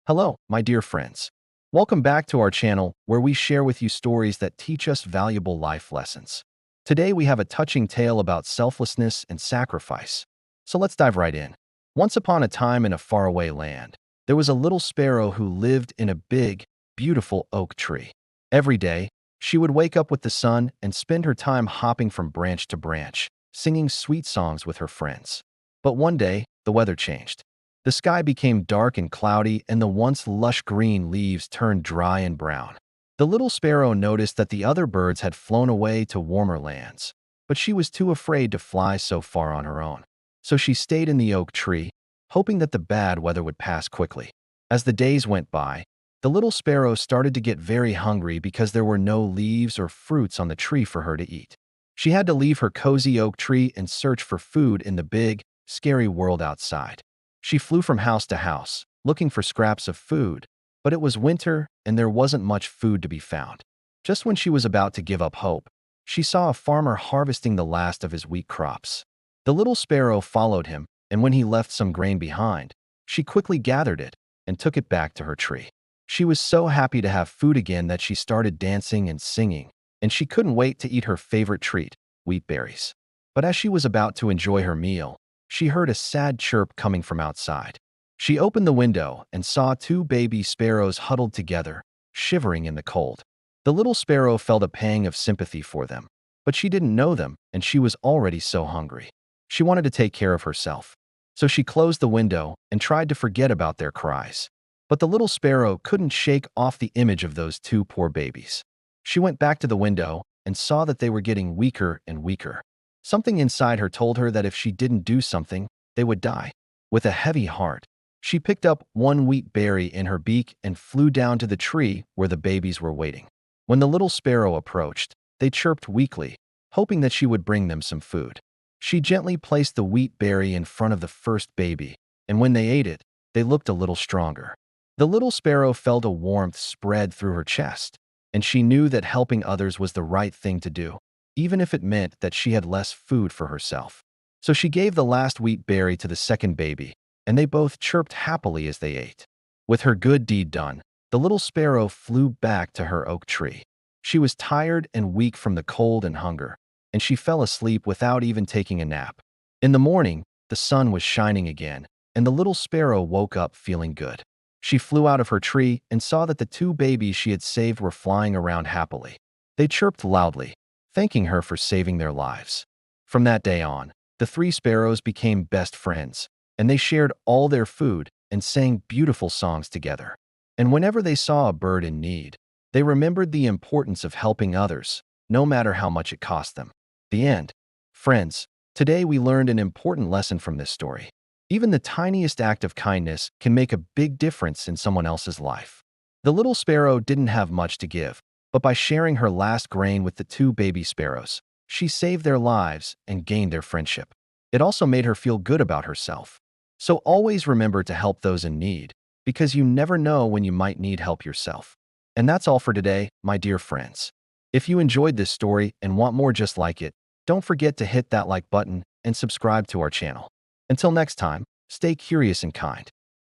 Hello, my dear friends. Welcome back to our channel where we share with you stories that teach us valuable life lessons. Today we have a touching tale about selflessness and sacrifice. So let's dive right in. Once upon a time in a faraway land, there was a little sparrow who lived in a big, beautiful oak tree. Every day, she would wake up with the sun and spend her time hopping from branch to branch, singing sweet songs with her friends. But one day, the weather changed. The sky became dark and cloudy, and the once lush green leaves turned dry and brown. The little sparrow noticed that the other birds had flown away to warmer lands, but she was too afraid to fly so far on her own. So she stayed in the oak tree, hoping that the bad weather would pass quickly. As the days went by, the little sparrow started to get very hungry because there were no leaves or fruits on the tree for her to eat. She had to leave her cozy oak tree and search for food in the big, scary world outside. She flew from house to house, looking for scraps of food, but it was winter and there wasn't much food to be found. Just when she was about to give up hope, she saw a farmer harvesting the last of his wheat crops. The little sparrow followed him, and when he left some grain behind, she quickly gathered it and took it back to her tree. She was so happy to have food again that she started dancing and singing, and she couldn't wait to eat her favorite treat, wheat berries. But as she was about to enjoy her meal, she heard a sad chirp coming from outside. She opened the window and saw two baby sparrows huddled together, shivering in the cold. The little sparrow felt a pang of sympathy for them, but she didn't know them, and she was already so hungry. She wanted to take care of herself. So she closed the window and tried to forget about their cries. But the little sparrow couldn't shake off the image of those two poor babies. She went back to the window and saw that they were getting weaker and weaker. Something inside her told her that if she didn't do something, they would die. With a heavy heart, she picked up one wheat berry in her beak and flew down to the tree where the babies were waiting. When the little sparrow approached, they chirped weakly, hoping that she would bring them some food. She gently placed the wheat berry in front of the first baby, and when they ate it, they looked a little stronger. The little sparrow felt a warmth spread through her chest, and she knew that helping others was the right thing to do, even if it meant that she had less food for herself. So she gave the last wheat berry to the second baby, and they both chirped happily as they ate. With her good deed done, the little sparrow flew back to her oak tree. She was tired and weak from the cold and hunger, and she fell asleep without even taking a nap. In the morning, the sun was shining again, and the little sparrow woke up feeling good. She flew out of her tree and saw that the two babies she had saved were flying around happily. They chirped loudly, thanking her for saving their lives. From that day on, the three sparrows became best friends, and they shared all their food and sang beautiful songs together. And whenever they saw a bird in need, they remembered the importance of helping others, no matter how much it cost them. The end. Friends, today we learned an important lesson from this story. Even the tiniest act of kindness can make a big difference in someone else's life. The little sparrow didn't have much to give, but by sharing her last grain with the two baby sparrows, she saved their lives and gained their friendship. It also made her feel good about herself. So always remember to help those in need, because you never know when you might need help yourself. And that's all for today, my dear friends. If you enjoyed this story and want more just like it, don't forget to hit that like button and subscribe to our channel. Until next time, stay curious and kind.